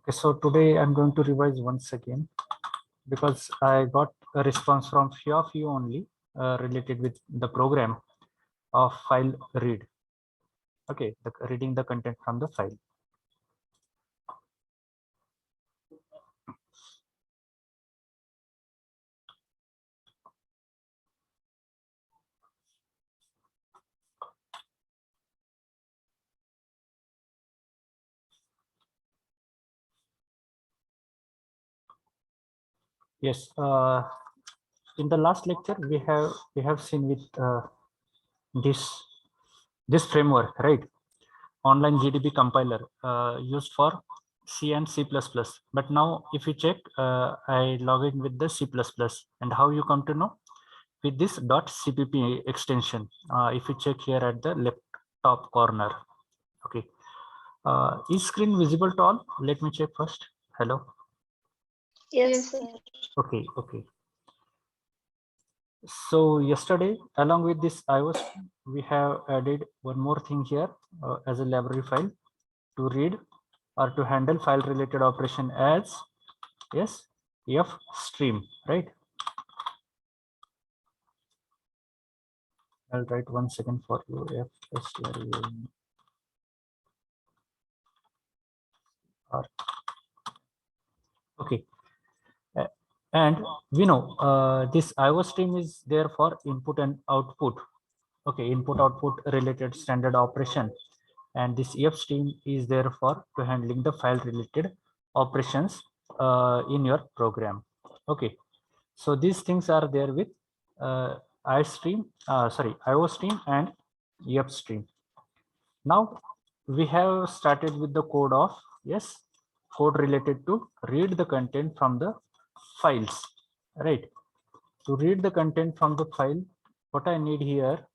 Okay, so today I'm going to revise once again because I got a response from few of you only related with the program of file read. Okay, reading the content from the file. Yes, in the last lecture we have seen with this this framework, right? Online GDB compiler used for C and C++. But now if you check, I log in with the C++, and how you come to know? With this .cpp extension. If you check here at the left top corner. Okay. Is screen visible to all? Let me check first. Hello. Yes, sir. Okay. Okay. So yesterday, along with this iOS, we have added one more thing here as a library file to read or to handle file related operation as yes fstream, right? I'll write 1 second for you. fstream. Okay. And we know this IO stream is there for input and output. Okay, input output related standard operation, and this EF stream is there for to handling the file related operations in your program. Okay, so these things are there with IO stream and EF stream. Now we have started with the code of code related to read the content from the files, right? To read the content from the file, what I need here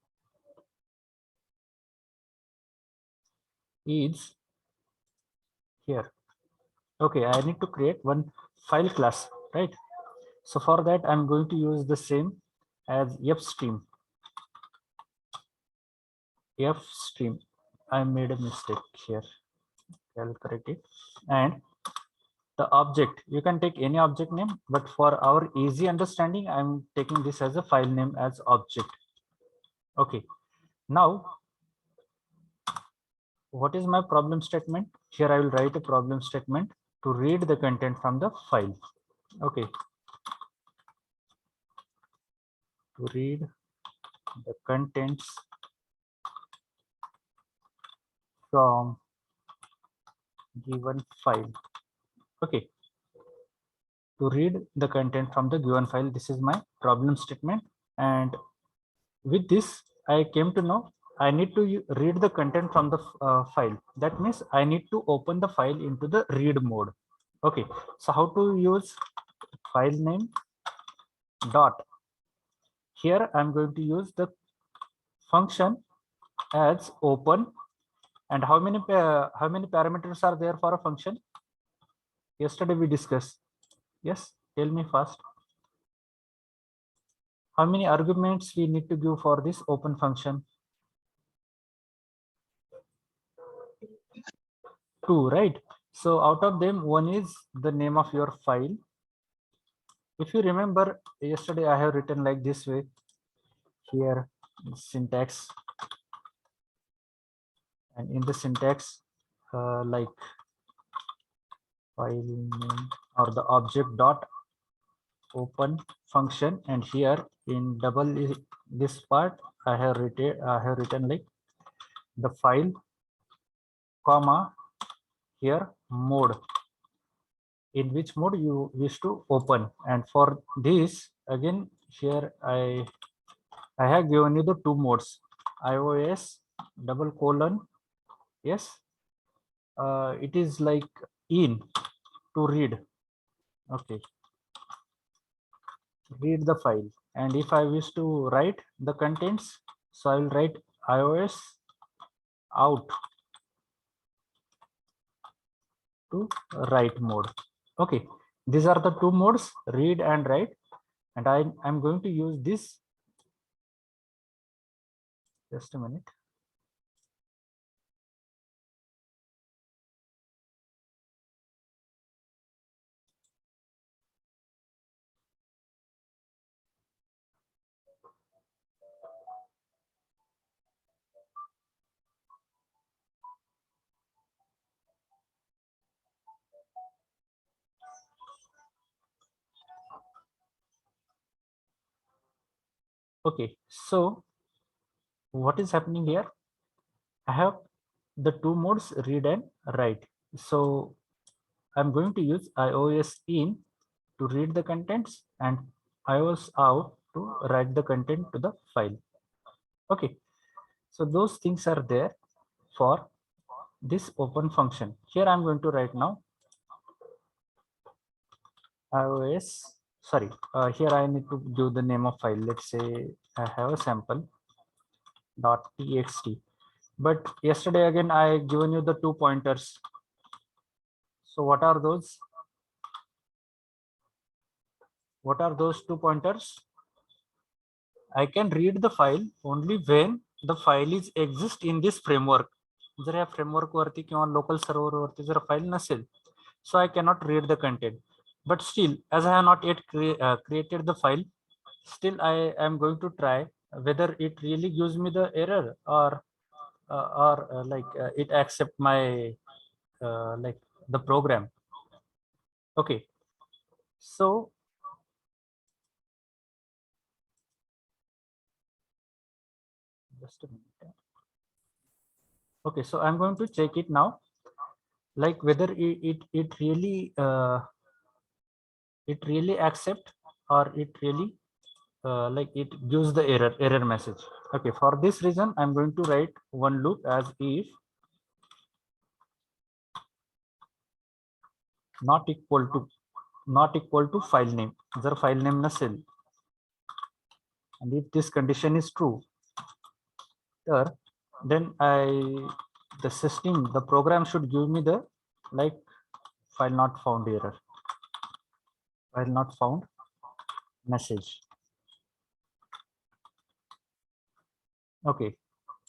is here. Okay, I need to create one file class, right? So for that, I'm going to use the same as fstream. fstream. I made a mistake here. I'll correct it. And the object, you can take any object name, but for our easy understanding, I'm taking this as a file name as object. Okay, now what is my problem statement? Here I will write a problem statement to read the content from the file. Okay, to read the contents from given file. Okay, to read the content from the given file. This is my problem statement, and with this I came to know I need to read the content from the file. That means I need to open the file into the read mode. Okay, so how to use file name dot. Here I'm going to use the function as open. And how many parameters are there for a function? Yesterday we discussed. Yes, tell me fast. How many arguments we need to give for this open function? 2, right? So out of them, one is the name of your file. If you remember, yesterday I have written like this way. Here, syntax, and in the syntax, like file name or the object dot open function, and here in double this part I have written like the file comma here mode, in which mode you wish to open. And for this again here I have given you the two modes, iOS double colon yes it is like in to read. Okay, read the file, and if I wish to write the contents, so I will write iOS out to write mode. Okay, these are the two modes, read and write, and I'm going to use this. Just a minute. Okay, so what is happening here? I have the two modes, read and write. So I'm going to use iOS in to read the contents and iOS out to write the content to the file. Okay, so those things are there for this open function. Here I'm going to write now iOS, sorry, here I need to give the name of file. Let's say I have a sample .txt. But yesterday again, I given you the 2 pointers. So what are those? What are those 2 pointers? I can read the file only when the file is exist in this framework. जर या framework वरती किंवा local server वरती जर file नसेल, so I cannot read the content. But still, as I have not yet created the file, still I am going to try whether it really gives me the error or it accept my like the program. Okay, so just a minute. Okay, so I'm going to check it now, like whether it really accept or it really like it gives the error message. Okay, for this reason I'm going to write one loop as if not equal to file name. जर file name नसेल and if this condition is true, then the program should give me the like file not found error, file not found message. Okay,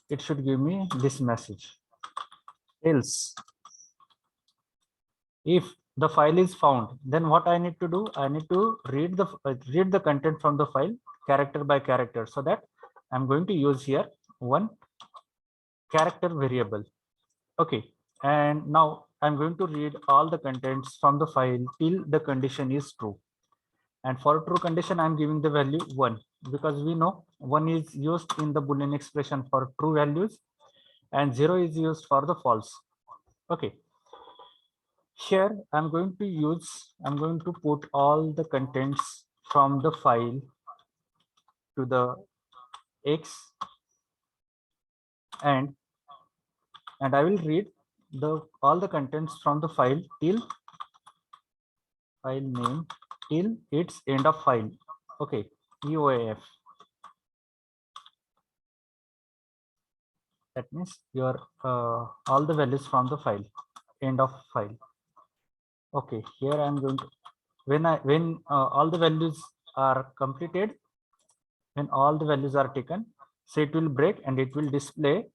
it should give me this message. Else, if the file is found, then what I need to do? I need to read the content from the file character by character. So that I'm going to use here one character variable. Okay, and now I'm going to read all the contents from the file till the condition is true. And for a true condition, I'm giving the value 1 because we know 1 is used in the Boolean expression for true values and 0 is used for the false. Okay. Here I'm going to put all the contents from the file to the X and I will read all the contents from the file till file name till its end of file. Okay, EOAF. That means your all the values from the file, end of file. Okay, here I'm going to when all the values are completed, when all the values are taken, so it will break and it will display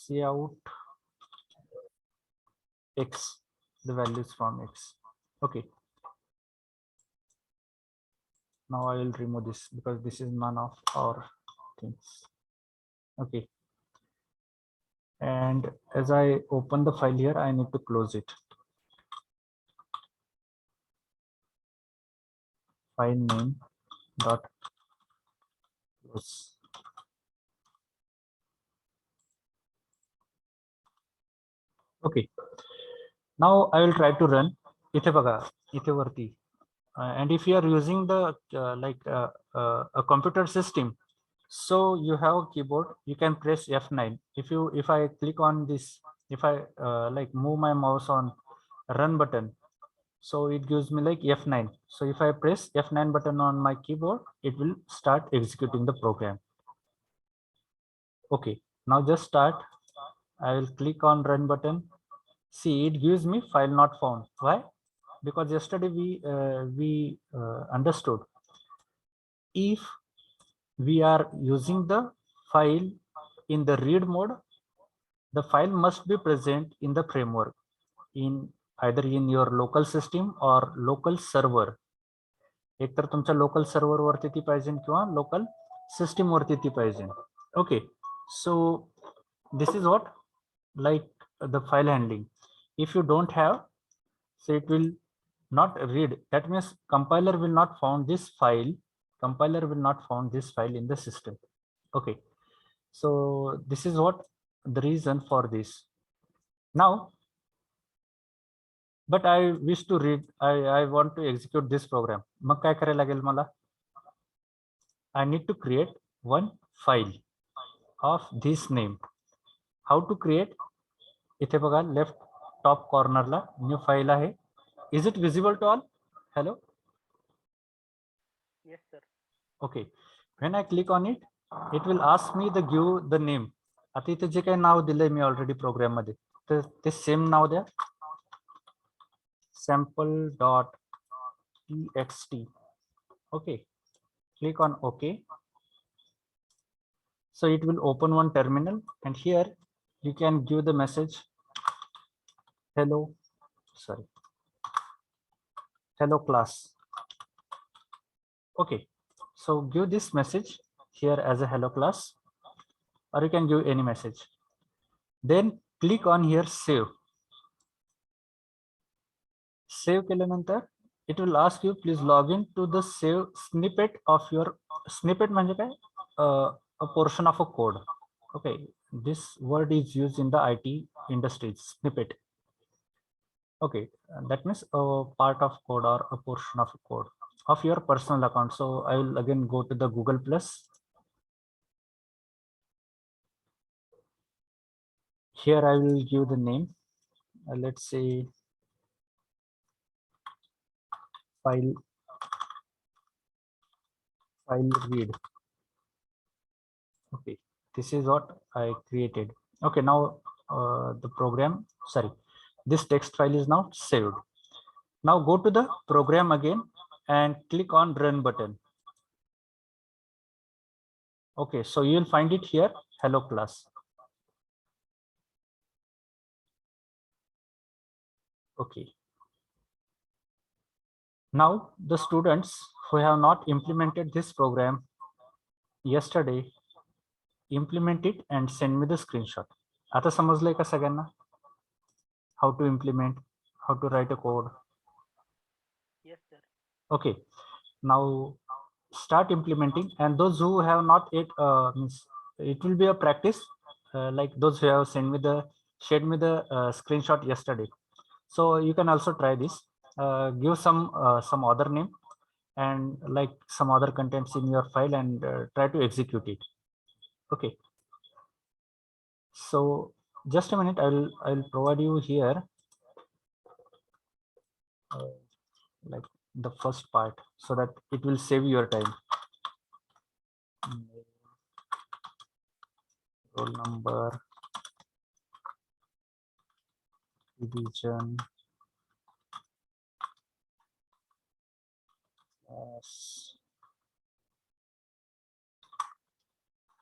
cout X, the values from X. Okay. Now I will remove this because this is none of our things. Okay. And as I open the file here, I need to close it. File name dot close. Okay. Now I will try to run इथे बघा इथे वरती and if you are using the a computer system, so you have a keyboard, you can press F9. If I click on this, if I like move my mouse on run button, so it gives me like F9. So if I press F9 button on my keyboard, it will start executing the program. Okay, now just start. I will click on run button. See, it gives me file not found. Why? Because yesterday we understood if we are using the file in the read mode, the file must be present in the framework in either in your local system or local server. एक तर तुमच्या local server वरती ती पाहिजे किंवा local system वरती ती पाहिजे. Okay, so this is what like the file handling. If you don't have, so it will not read. That means compiler will not found this file. Compiler will not found this file in the system. Okay. So this is what the reason for this. Now, but I wish to read. I want to execute this program. मग काय करायला लागेल मला? I need to create one file of this name. How to create? इथे बघा left top कॉर्नरला new file आहे. Is it visible to all? Hello? Yes, sir. Okay. When I click on it, it will ask me the give the name. आता इथे जे काही नाव दिलंय मी already programme मध्ये तर ते सेम नाव द्या. sample.txt. Okay. Click on OK. So it will open one terminal, and here you can give the message hello, sorry, hello class. Okay, so give this message here as a hello class, or you can give any message. Then click on here save. Save केल्यानंतर it will ask you please log in to the save snippet of your snippet म्हणजे काय a portion of a code. Okay, this word is used in the IT industries, snippet. Okay, that means a part of code or a portion of code of your personal account. So I will again go to the Google Plus. Here I will give the name. Let's say file read. Okay, this is what I created. Okay, now the program, sorry, this text file is now saved. Now go to the program again and click on run button. Okay, so you will find it here, hello class. Okay. Now the students who have not implemented this program yesterday, implement it and send me the screenshot. आता समजलंय का सगळ्यांना? How to implement, how to write a code? Yes, sir. Okay, now start implementing, and those who have not yet means it will be a practice, like those who have shared me the screenshot yesterday. So you can also try this. Give some other name and like some other contents in your file and try to execute it. Okay, so just a minute, I'll provide you here like the first part so that it will save your time. Roll number, division,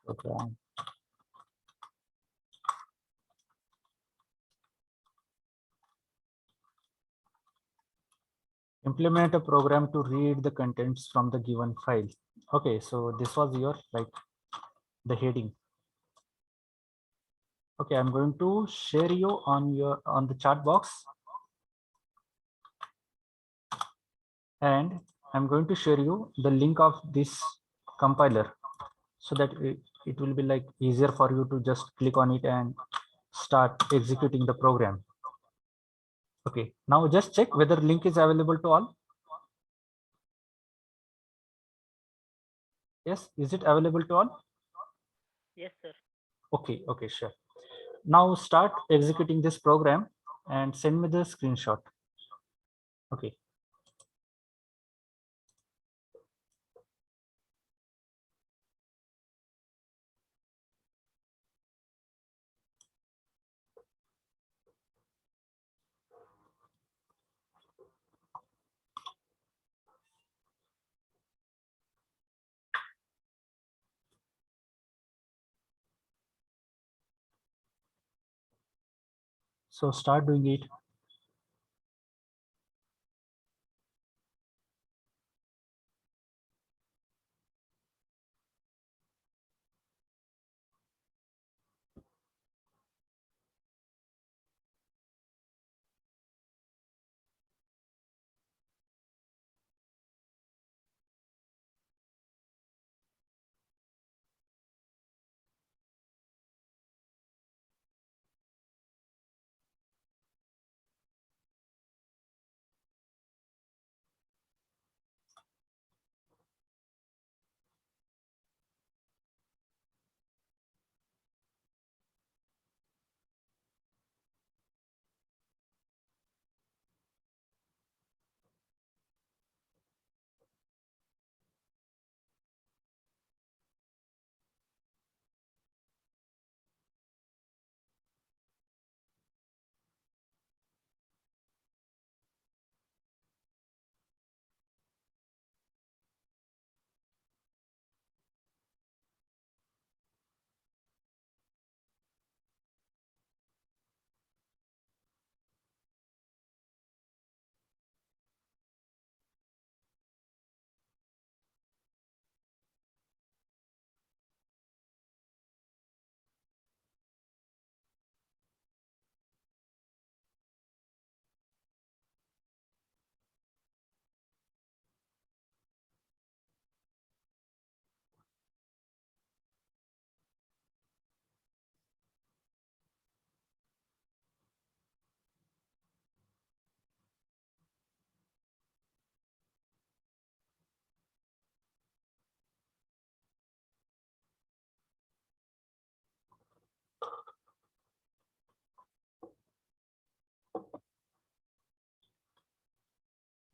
program. Implement a program to read the contents from the given file. Okay, so this was your like the heading. Okay, I'm going to share you on the chat box, and I'm going to share you the link of this compiler so that it will be like easier for you to just click on it and start executing the program. Okay, now just check whether link is available to all. Yes, is it available to all? Yes, sir. Okay, okay, sure. Now start executing this program and send me the screenshot. Okay. So start doing it.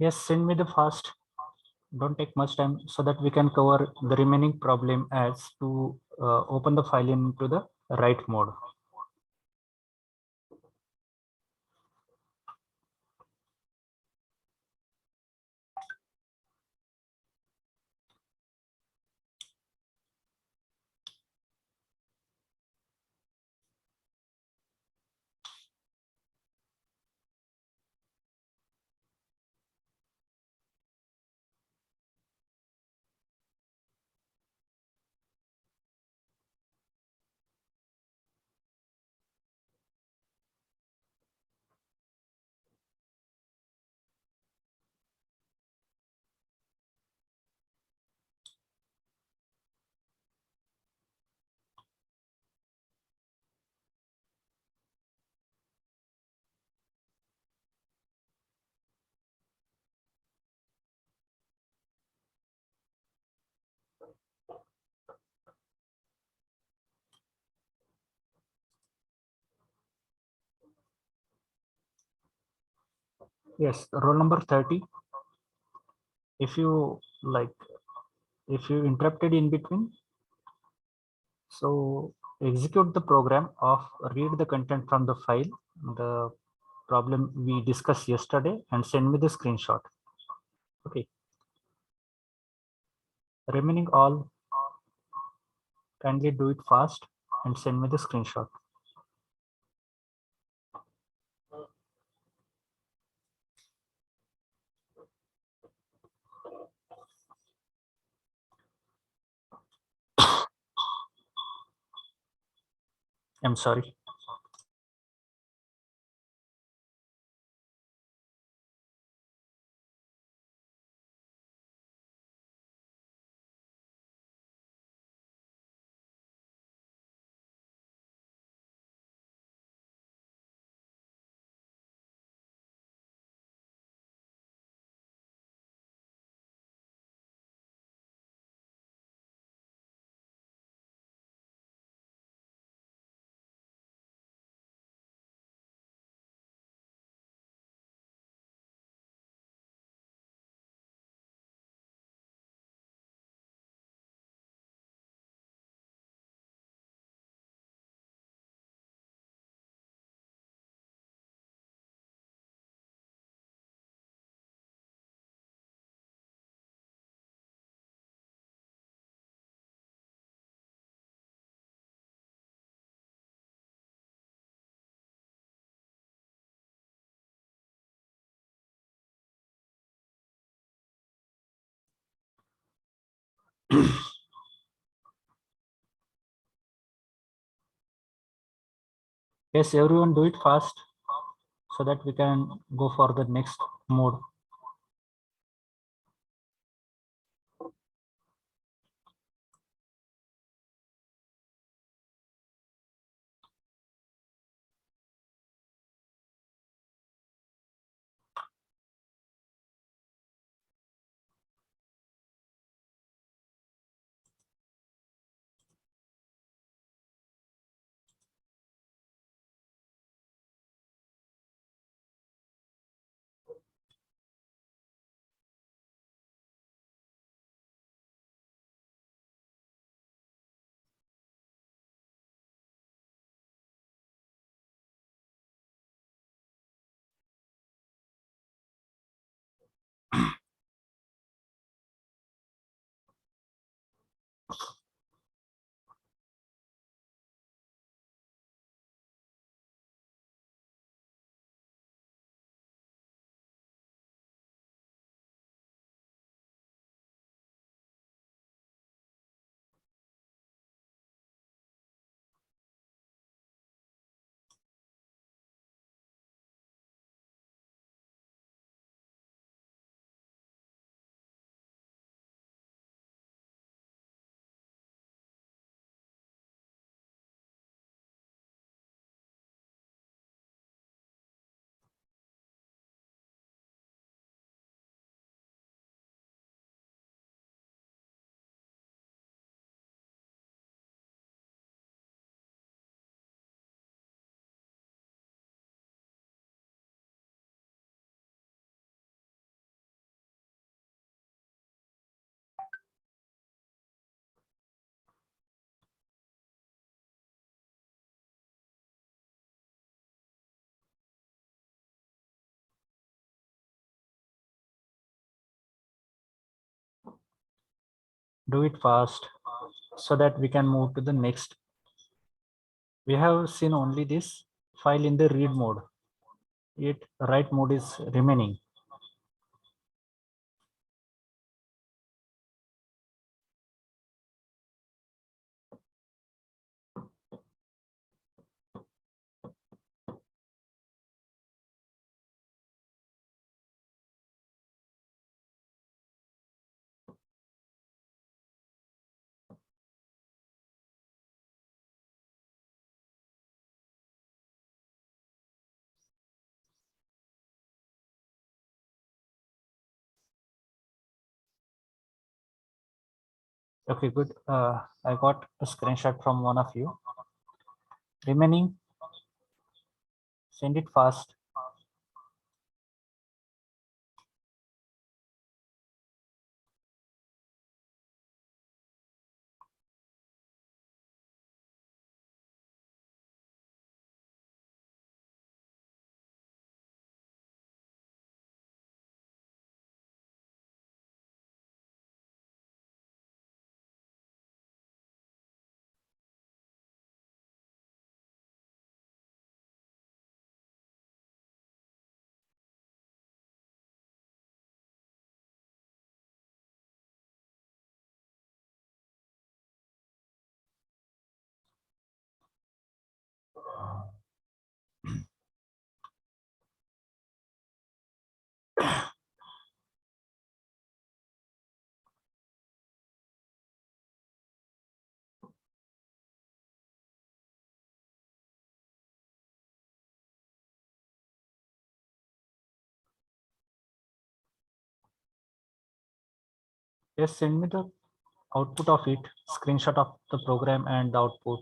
Yes, send me the fast. Don't take much time so that we can cover the remaining problem as to open the file into the write mode. Yes, roll number 30. If you like, if you interrupted in between, so execute the program of read the content from the file, the problem we discussed yesterday, and send me the screenshot. Okay. Remaining all, kindly do it fast and send me the screenshot. I'm sorry. Yes, everyone do it fast so that we can go for the next mode. Do it fast so that we can move to the next. We have seen only this file in the read mode, yet write mode is remaining. Okay, good. I got a screenshot from one of you. Remaining, send it fast. Yes, send me the output of it, screenshot of the program and the output.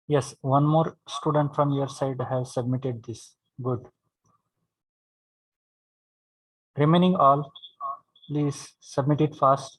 Yes, one more student from your side has submitted this. Good. Remaining all, please submit it fast.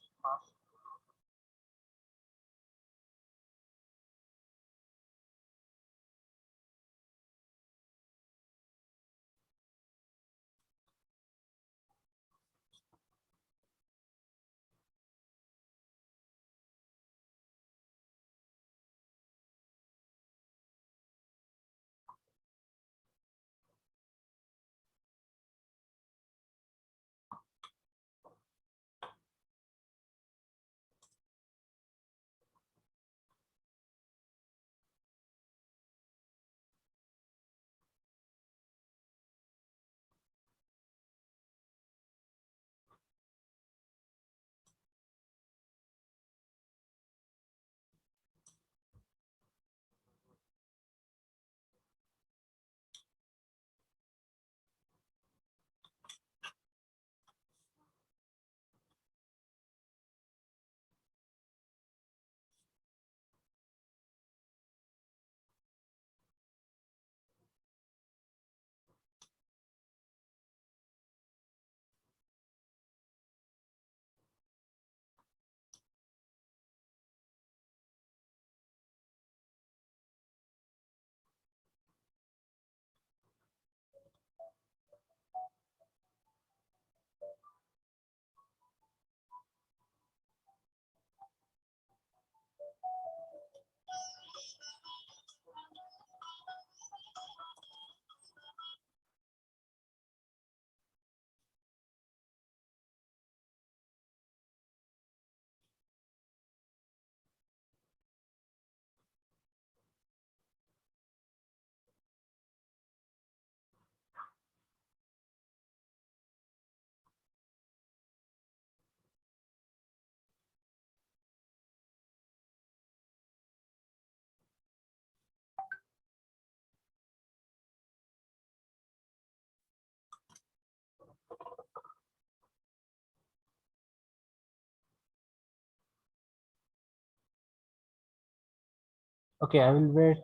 Okay, I will wait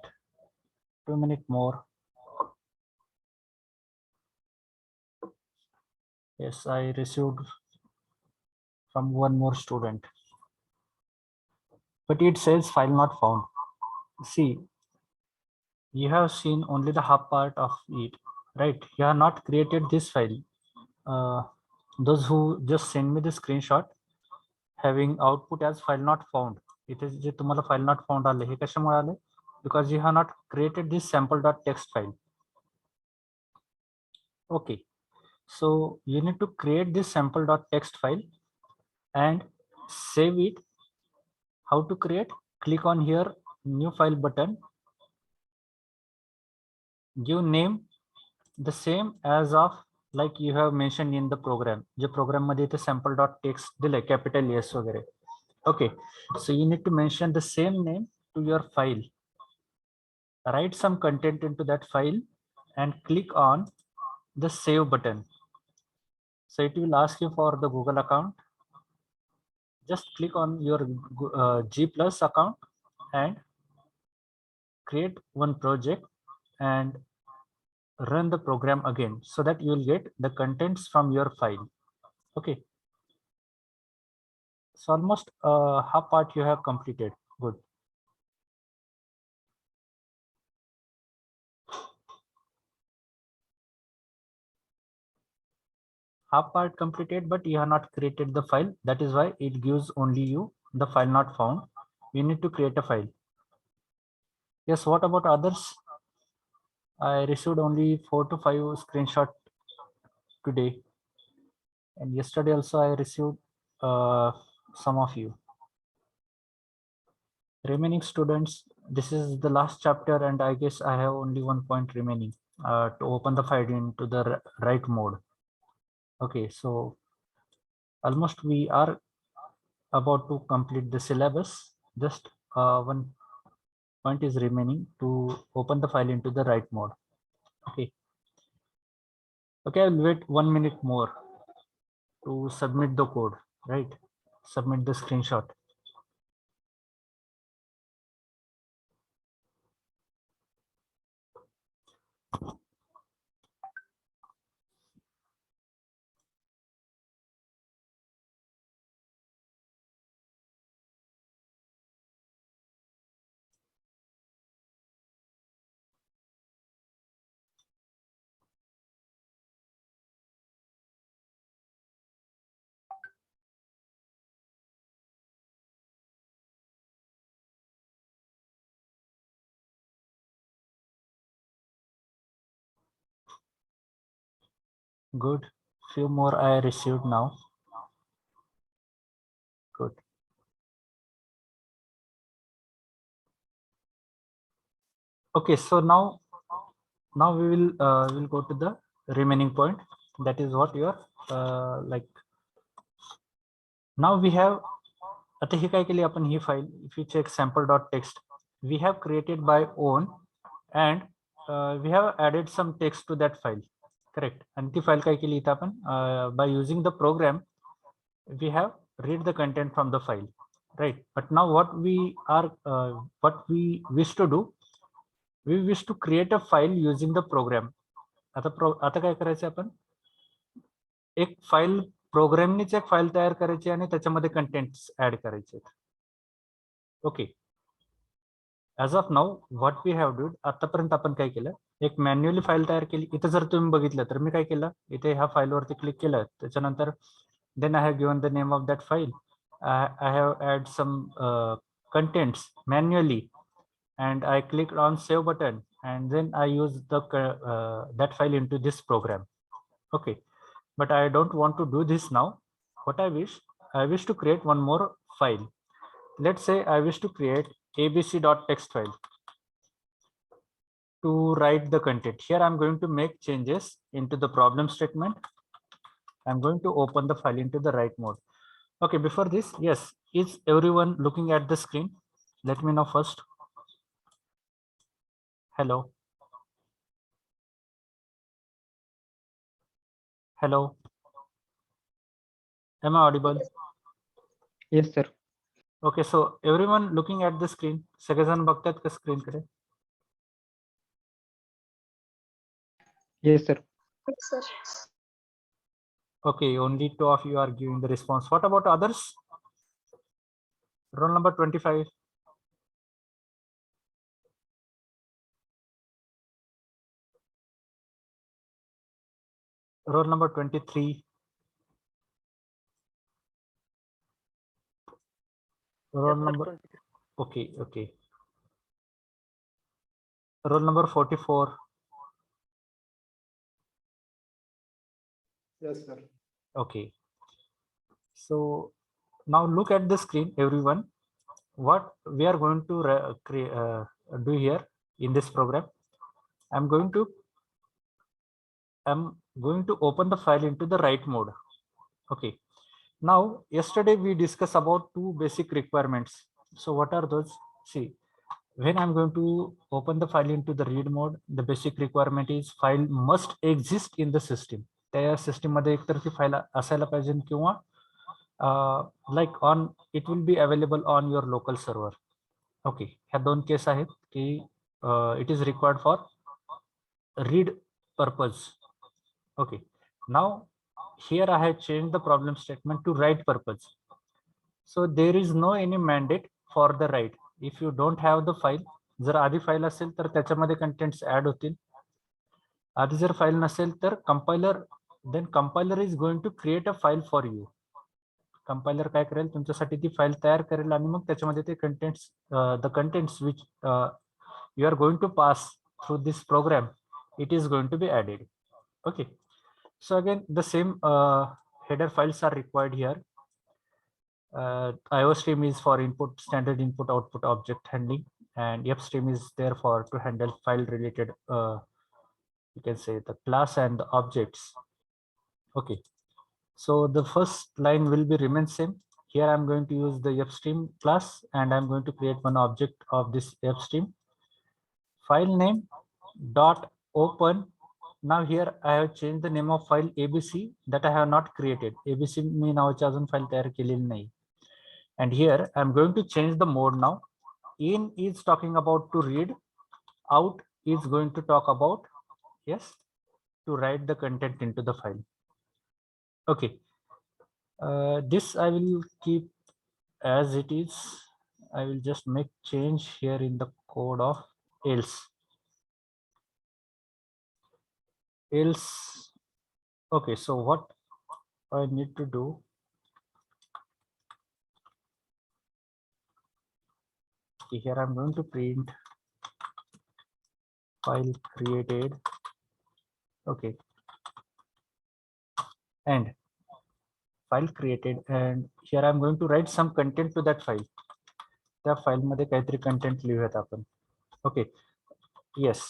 2 minutes more. Yes, I received from one more student, but it says file not found. See, you have seen only the half part of it, right? You have not created this file. Those who just send me the screenshot having output as file not found, it is जे तुम्हाला file not found आले हे कशामुळे आले? Because you have not created this sample.txt file. Okay, so you need to create this sample.txt file and save it. How to create? Click on here new file button, give name the same as of like you have mentioned in the program. The program मध्ये इथे sample.txt दिले capital S वगैरे. Okay, so you need to mention the same name to your file. Write some content into that file and click on the save button. So it will ask you for the Google account. Just click on your G Plus account and create one project and run the program again so that you will get the contents from your file. Okay. So almost half part you have completed. Good. Half part completed, but you have not created the file. That is why it gives only you the file not found. You need to create a file. Yes, what about others? I received only 4 to 5 screenshot today. And yesterday also I received some of you. Remaining students, this is the last chapter and I guess I have only 1 point remaining to open the file into the write mode. Okay, so almost we are about to complete the syllabus. Just 1 point is remaining to open the file into the write mode. Okay. Okay, I'll wait 1 minute more to submit the code, right? Submit the screenshot. Good. Few more I received now. Good. Okay, so now we will go to the remaining point. That is what you are like. Now we have आता ही काय केली आपण ही file. If you check sample.txt, we have created by own and we have added some text to that file. Correct. And ती file काय केली इथं आपण by using the program we have read the content from the file, right? But now what we wish to do, we wish to create a file using the program. आता काय करायचं आपण एक फाईल प्रोग्रामनीच एक फाईल तयार करायची आणि त्याच्यामध्ये कंटेंट्स ऍड करायचे. Okay, as of now what we have done, आतापर्यंत आपण काय केलं, एक मॅन्युअली फाईल तयार केली. इथे जर तुम्ही बघितलं तर मी काय केलं, इथे ह्या फाईलवरती क्लिक केलं, त्याच्यानंतर then I have given the name of that file. I have add some contents manually and I clicked on save button and then I use the that file into this program. Okay, but I don't want to do this now. What I wish to create one more file. Let's say I wish to create abc.txt file to write the content. Here I'm going to make changes into the problem statement. I'm going to open the file into the write mode. Okay, before this, yes, is everyone looking at the screen? Let me know first. Hello. Hello. Am I audible? Yes, sir. Okay, so everyone looking at the screen, सगळेजण बघतात का screen कडे? Yes, sir. Yes, sir. Okay, only 2 of you are giving the response. What about others? Roll number 25. Roll number 23. Roll Yes, sir. number, 23. okay, okay. Roll number 44. Yes, sir. Okay. So now look at the screen, everyone. What we are going to do here in this program, I'm going to open the file into the write mode. Okay. Now, yesterday we discussed about 2 basic requirements. So what are those? See, when I'm going to open the file into the read mode, the basic requirement is file must exist in the system. त्या system मध्ये एकतर ती file असायला पाहिजे किंवा like on it will be available on your local server. Okay, ह्या 2 case आहेत की it is required for read purpose. Okay, now here I have changed the problem statement to write purpose. So there is no any mandate for the write. If you don't have the file, जर आधी file असेल तर त्याच्यामध्ये contents add होतील. आधी जर file नसेल तर compiler is going to create a file for you. Compiler काय करेल, तुमच्यासाठी ती फाईल तयार करेल आणि मग त्याच्यामध्ये ते contents the contents which you are going to pass through this program, it is going to be added. Okay, so again the same header files are required here. IOStream is for input, standard input output object handling, and YEPStream is there for to handle file related you can say the class and the objects. Okay, so the first line will be remain same. Here I'm going to use the YEPStream class and I'm going to create one object of this YEPStream. File name dot open. Now here I have changed the name of file abc that I have not created. abc मी नावाची अजून file तयार केलेली नाही. And here I'm going to change the mode now. In is talking about to read, out is going to talk about, yes, to write the content into the file. Okay, this I will keep as it is. I will just make change here in the code of else. Okay, so what I need to do, here I'm going to print file created. Okay, and file created, and here I'm going to write some content to that file. त्या file मध्ये काहीतरी content लिहूयात आपण. Okay, yes.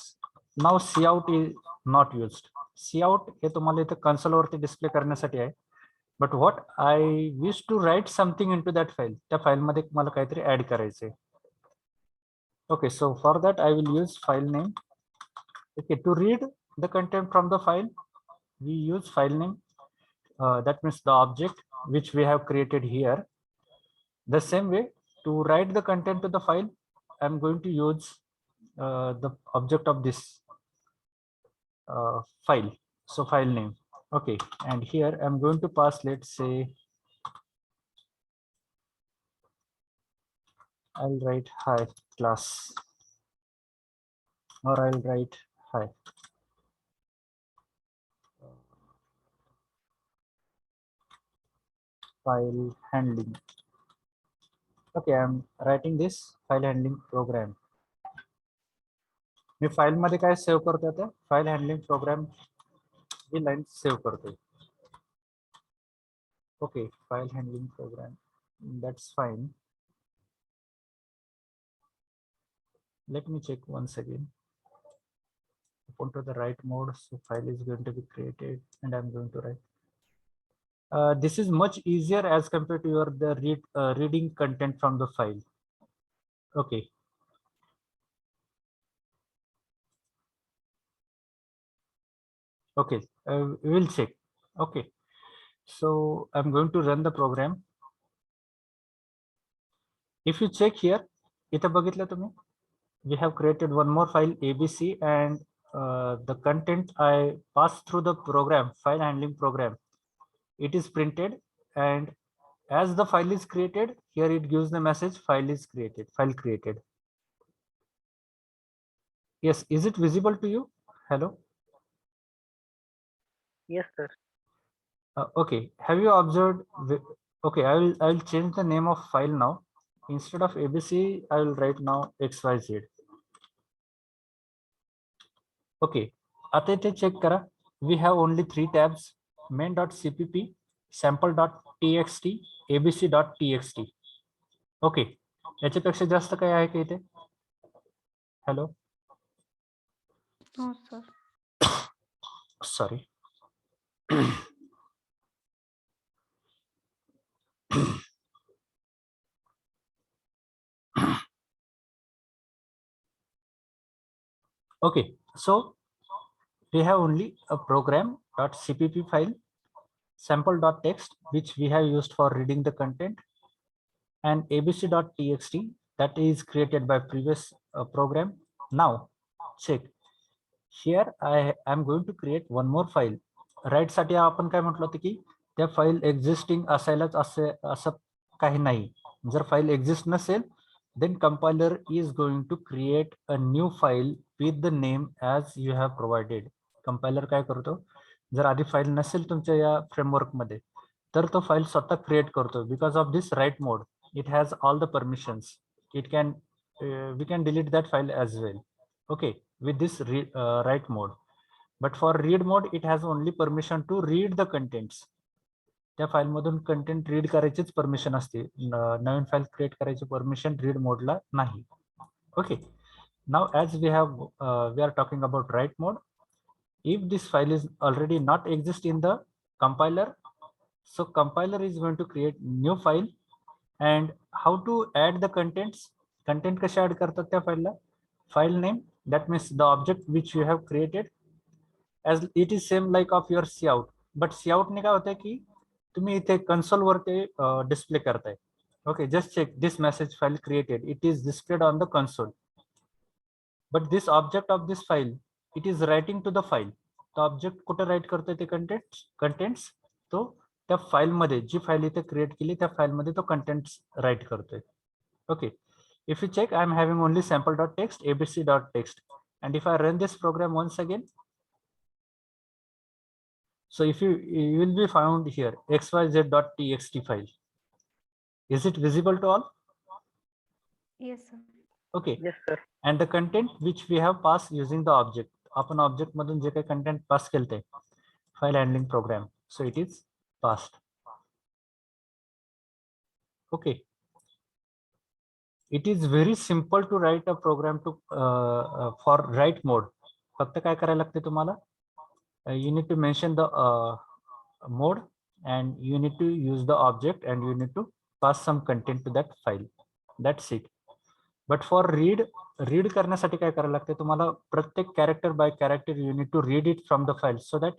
Now cout is not used. Cout हे तुम्हाला इथे console वरती display करण्यासाठी आहे. But what I wish to write something into that file, त्या फाईल मध्ये मला काहीतरी ऍड करायचंय. Okay, so for that I will use file name. Okay, to read the content from the file we use file name. That means the object which we have created here. The same way, to write the content to the file, I'm going to use the object of this file. So file name. Okay, and here I'm going to pass, let's say, I'll write hi class, or I'll write hi. File handling. Okay, I'm writing this file handling program. Me file मध्ये काय save करतो आता, file handling programme ही line save करतोय. Okay, file handling program, that's fine. Let me check once again. Open to the write mode, so file is going to be created and I'm going to write. This is much easier as compared to your reading content from the file. Okay, okay, we will check. Okay, so I'm going to run the program. If you check here, इथे बघितलं तुम्ही, we have created one more file ABC, and the content I pass through the program, file handling program, it is printed, and as the file is created, here it gives the message file is created, file created. Yes, is it visible to you? Hello. Yes, sir. Okay, have you observed? Okay, I will change the name of file now. Instead of ABC, I will write now XYZ. Okay, आता इथे check करा. We have only 3 tabs: main.cpp, sample.txt, abc.txt. Okay, याच्यापेक्षा जास्त काय आहे का इथे? Hello. No, sir. Sorry. Okay, so we have only a program.cpp file, sample.txt, which we have used for reading the content, and abc.txt that is created by previous program. Now check here, I am going to create one more file. Write साठी आपण काय म्हटलं होतं की त्या file existing असायलाच असं काही नाही. जर फाईल एक्झिस्ट नसेल, then compiler is going to create a new file with the name as you have provided. Compiler काय करतो, जर आधी फाईल नसेल तुमच्या या फ्रेमवर्क मध्ये, तर तो फाईल स्वतः क्रिएट करतो. Because of this write mode, it has all the permissions. It can we can delete that file as well. Okay, with this write mode. But for read mode, it has only permission to read the contents. त्या file मधून content read करायचीच permission असते. नवीन file create करायची permission read मोडला नाही. Okay, now as we are talking about write mode, if this file is already not exist in the compiler, so compiler is going to create new file. And how to add the content कसे add करतात त्या फाईलला? File name, that means the object which you have created, as it is same like of your cout. But cout ने काय होतंय की तुम्ही इथे console वर ते डिस्प्ले करताय. Okay, just check this message file created, it is displayed on the console. But this object of this file, it is writing to the file. तो object कुठे राईट करतोय ते कंटेंट्स तो त्या फाईल मध्ये, जी file इथे create केली त्या फाईल मध्ये तो कंटेंट्स राईट करतोय. Okay, if you check, I am having only sample.txt, abc.txt, and if I run this program once again, so if you will be found here xyz.txt file. Is it visible to all? Yes, sir. Okay, Yes, sir. and the content which we have passed using the object, आपण object मधून जे काही content pass केलते file handling program, so it is passed. Okay, it is very simple to write a program to for write mode. फक्त काय करायला लागते तुम्हाला, you need to mention the mode, and you need to use the object, and you need to pass some content to that file. That's it. But for read करण्यासाठी काय करायला लागते तुम्हाला, प्रत्येक character by character you need to read it from the file. So that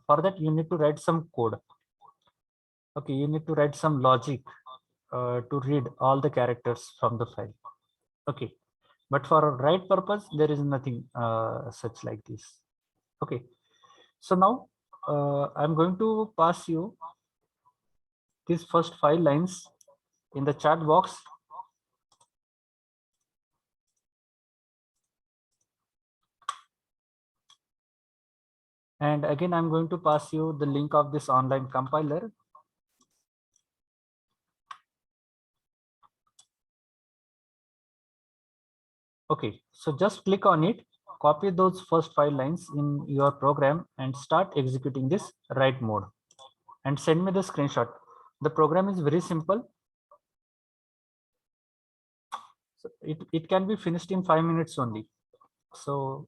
for that you need to write some code. Okay, you need to write some logic to read all the characters from the file. Okay, but for write purpose there is nothing such like this. Okay, so now I'm going to pass you these first 5 lines in the chat box. And again, I'm going to pass you the link of this online compiler. Okay, so just click on it, copy those first 5 lines in your program and start executing this write mode, and send me the screenshot. The program is very simple. So it can be finished in 5 minutes only. So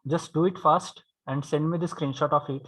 just do it fast and send me the screenshot of it.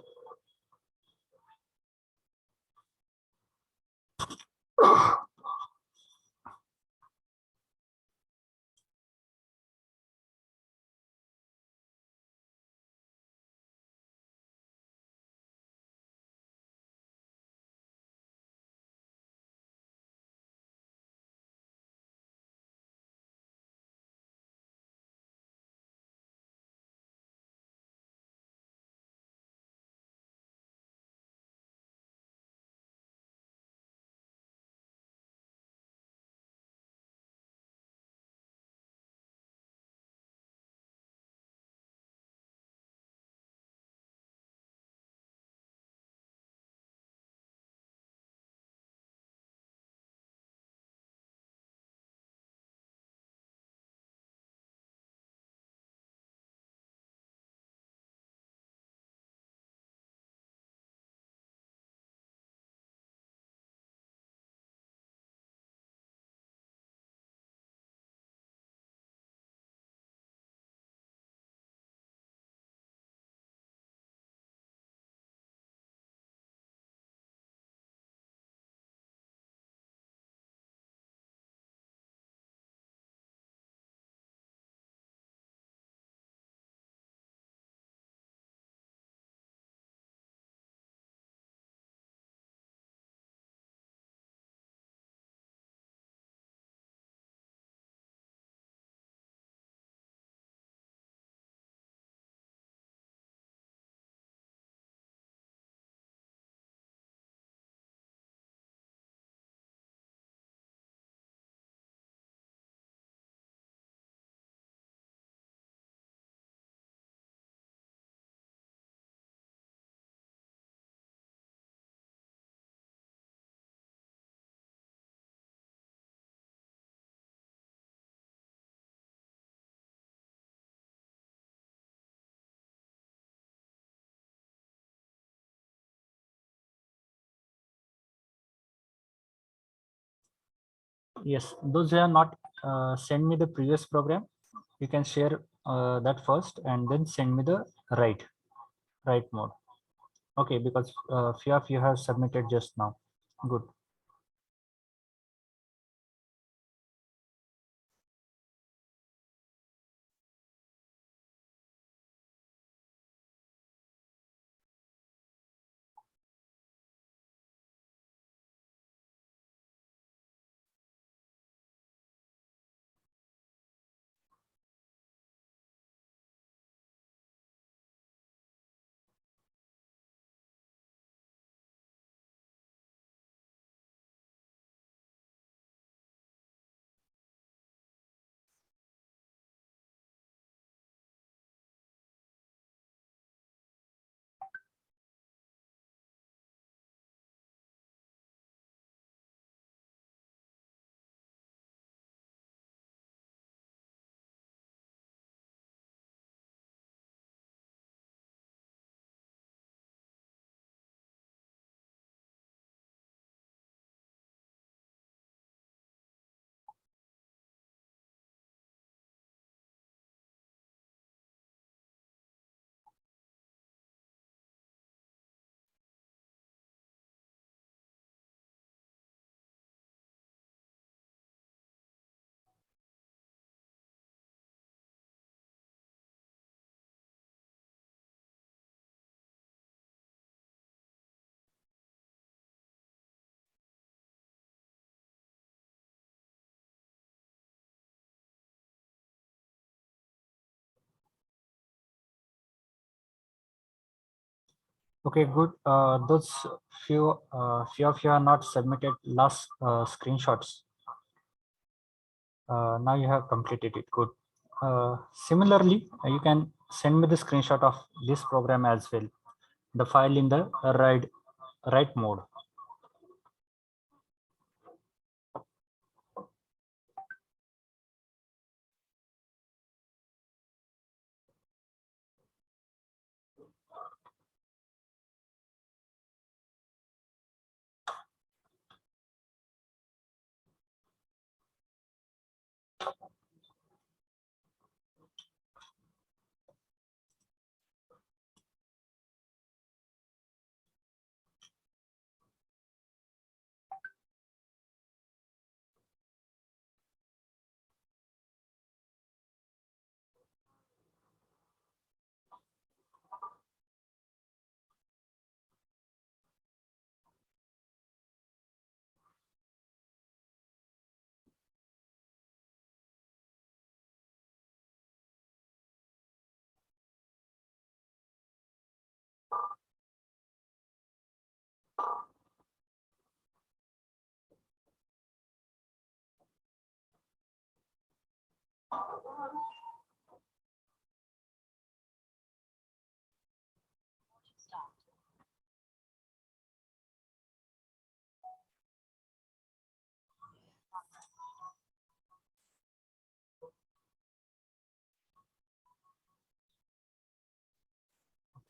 Yes, those who have not send me the previous program, you can share that first and then send me the right mode. Okay, because few of you have submitted just now. Good. Okay, good. Those few of you are not submitted last screenshots. Now you have completed it. Good. Similarly, you can send me the screenshot of this program as well. The file in the right mode.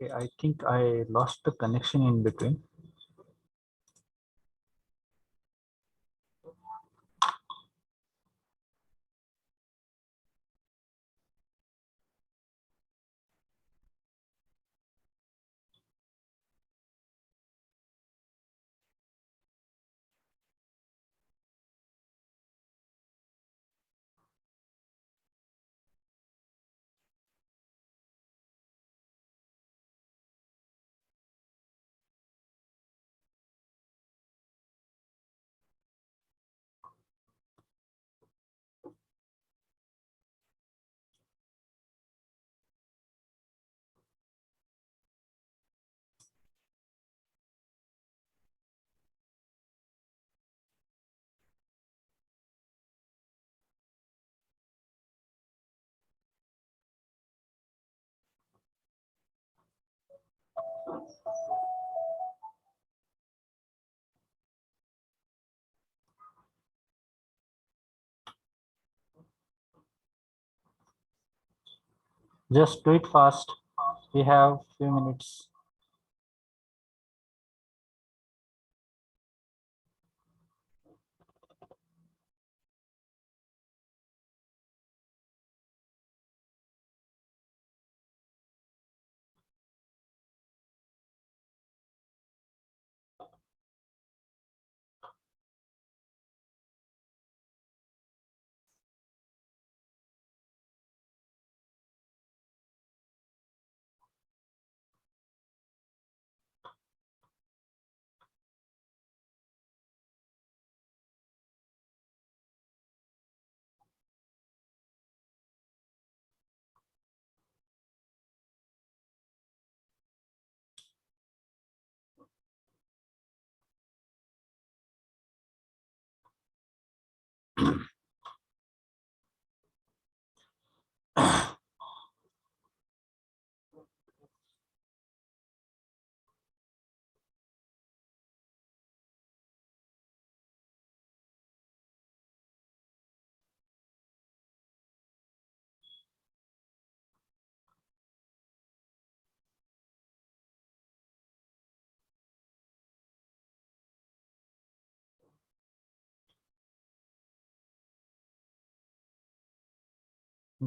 Okay, I think I lost the connection in between. Just do it fast. We have few minutes.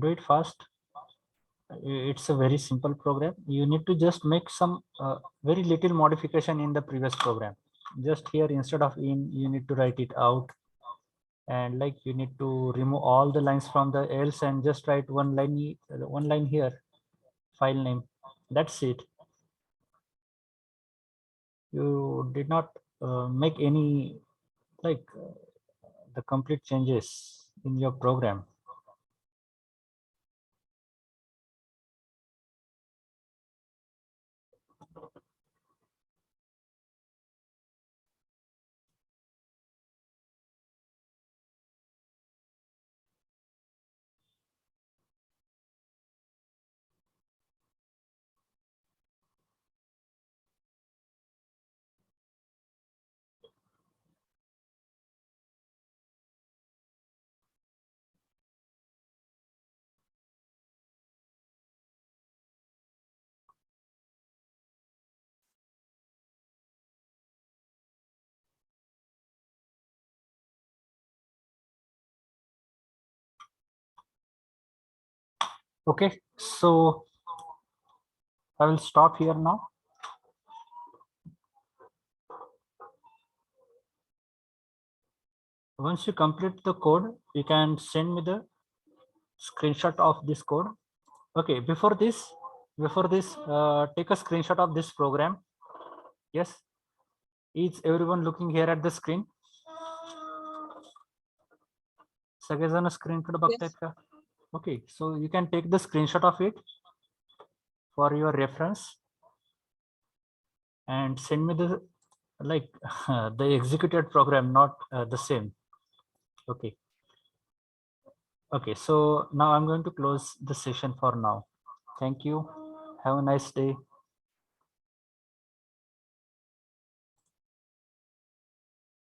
do it fast. It's a very simple program. You need to just make some very little modification in the previous program. Just here, instead of in, you need to write it out, and like you need to remove all the lines from the else and just write one line here, file name. That's it. You did not make any the complete changes in your program. Okay, so I will stop here now. Once you complete the code, you can send me the screenshot of this code. Okay, before this, take a screenshot of this program. Yes, is everyone looking here at the screen? सगळेजण स्क्रीनकडे बघतायत का? Okay, so you can take the screenshot of it for your reference and send me the the executed program, not the same. Okay. Okay, so now I'm going to close the session for now. Thank you. Have a nice day.